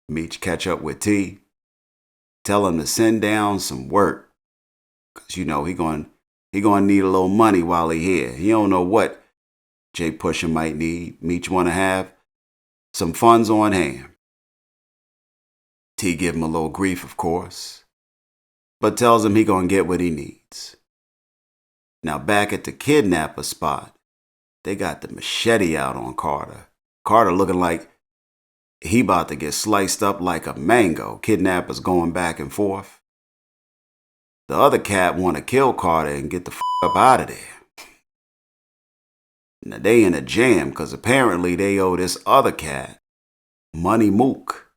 Meech catch up with T, tell him to send down some work. Because, he gonna need a little money while he here. He don't know what J-Pusha might need. Meech want to have some funds on hand. T give him a little grief, of course, but tells him he gonna get what he needs. Now back at the kidnapper spot, they got the machete out on Carter. Carter looking like he about to get sliced up like a mango. Kidnappers going back and forth. The other cat want to kill Carter and get the up out of there. Now they in a jam because apparently they owe this other cat money mook.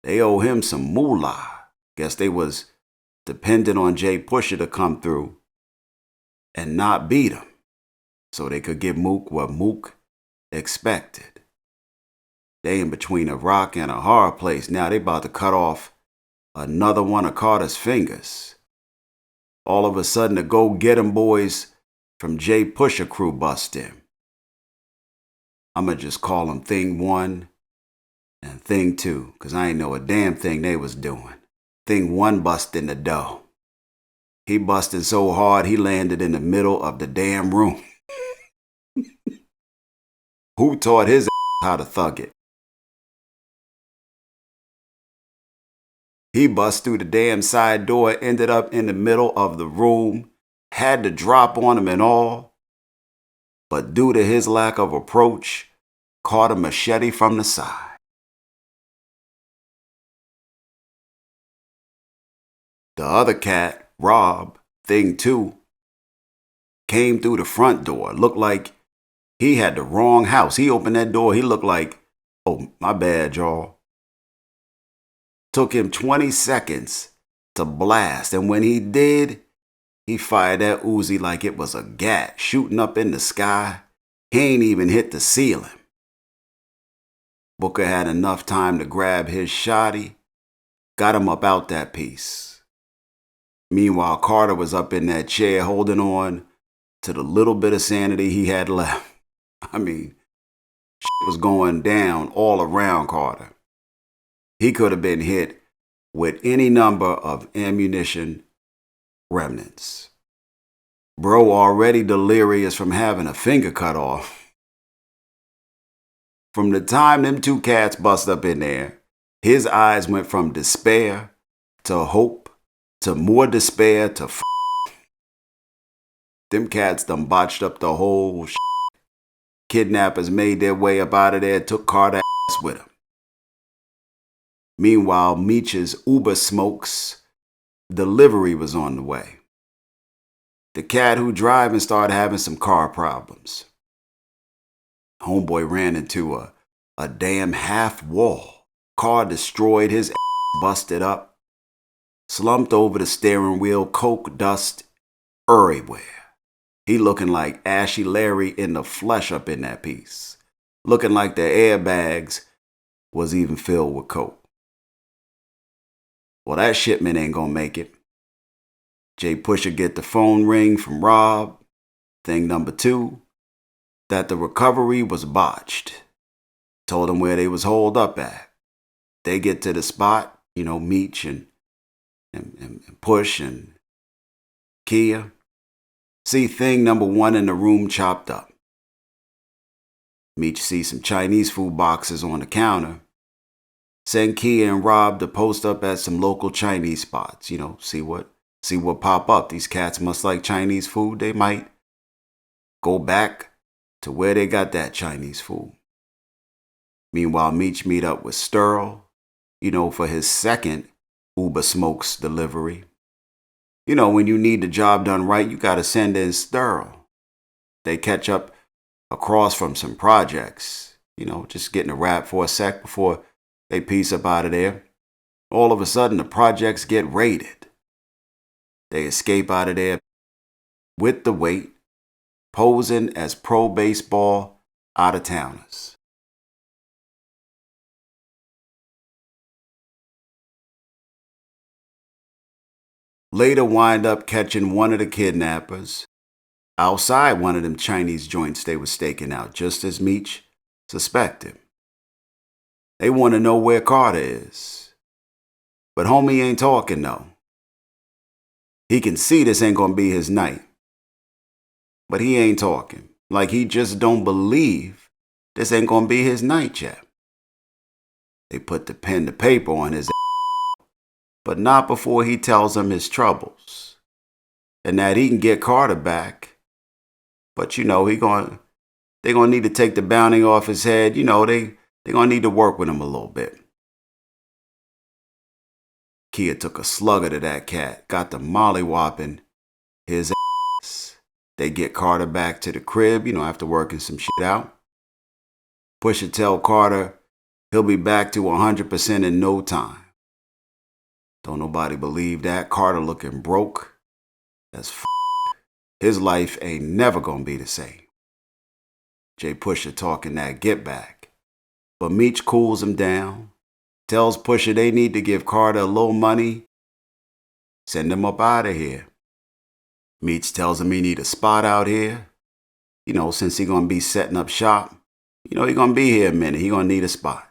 They owe him some moolah. Guess they was dependent on J-Pusha to come through and not beat him so they could give Mook what Mook expected. They in between a rock and a hard place. Now they about to cut off another one of Carter's fingers. All of a sudden the go-get-em boys from J-Pusha crew bust in. I'ma just call them Thing 1 and Thing 2, because I ain't know a damn thing they was doing. Thing 1 bust in the door. He busted so hard he landed in the middle of the damn room. Who taught his how to thug it? He bust through the damn side door, ended up in the middle of the room, had to drop on him and all, but due to his lack of approach, caught a machete from the side. The other cat, Rob, Thing 2, came through the front door. Looked like he had the wrong house. He opened that door. He looked like, oh, my bad, y'all. Took him 20 seconds to blast. And when he did, he fired that Uzi like it was a gat shooting up in the sky. He ain't even hit the ceiling. Booker had enough time to grab his shotty, got him up out that piece. Meanwhile, Carter was up in that chair holding on to the little bit of sanity he had left. I mean, shit was going down all around Carter. He could have been hit with any number of ammunition remnants. Bro already delirious from having a finger cut off. From the time them two cats bust up in there, his eyes went from despair to hope to more despair to Them cats done botched up the whole shit. Kidnappers made their way up out of there, took Carter's ass with them. Meanwhile, Meech's Uber Smokes delivery was on the way. The cat who driving started having some car problems. Homeboy ran into a damn half wall. Car destroyed, his ass busted up. Slumped over the steering wheel, coke dust everywhere. He looking like Ashy Larry in the flesh up in that piece. Looking like the airbags was even filled with coke. Well, that shipment ain't gonna make it. J-Pusha get the phone ring from Rob. Thing number 2, that the recovery was botched. Told him where they was holed up at. They get to the spot, Meech and Push and Kia. See Thing number 1 in the room chopped up. Meech see some Chinese food boxes on the counter. Send Kia and Rob to post up at some local Chinese spots. See what pop up. These cats must like Chinese food. They might go back to where they got that Chinese food. Meanwhile, Meech meet up with Sterl, for his second Uber Smokes delivery. When you need the job done right, you gotta send in Sterl. They catch up across from some projects, just getting a wrap for a sec before they piece up out of there. All of a sudden, the projects get raided. They escape out of there with the weight, posing as pro baseball out-of-towners. Later wind up catching one of the kidnappers outside one of them Chinese joints they were staking out, just as Meech suspected. They want to know where Carter is. But homie ain't talking though. He can see this ain't gonna be his night. But he ain't talking. Like he just don't believe this ain't gonna be his night yet. They put the pen to paper on his but not before he tells them his troubles. And that he can get Carter back. But you know, they gonna need to take the bounty off his head. You know, they gonna need to work with him a little bit. Kia took a slugger to that cat, got the molly-whopping his ass. They get Carter back to the crib, after working some shit out. Pusha tell Carter he'll be back to 100% in no time. Don't nobody believe that. Carter looking broke as f***. His life ain't never gonna be the same. J-Pusha talking that get back. But Meech cools him down. Tells Pusha they need to give Carter a little money. Send him up out of here. Meech tells him he need a spot out here. Since he gonna be setting up shop. He gonna be here a minute. He gonna need a spot.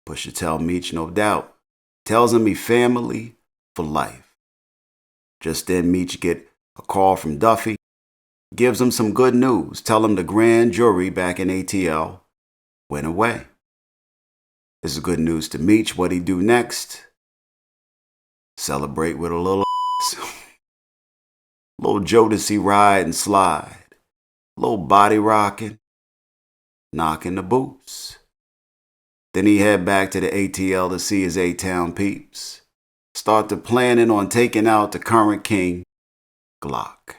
Pusha tell Meech no doubt. Tells him he family for life. Just then Meech get a call from Duffy. Gives him some good news. Tell him the grand jury back in ATL went away. This is good news to Meech. What he do next? Celebrate with a little little Jodeci ride and slide. Little body rocking. Knocking the boots. Then he head back to the ATL to see his A-Town peeps. Start to planning on taking out the current king, Glock.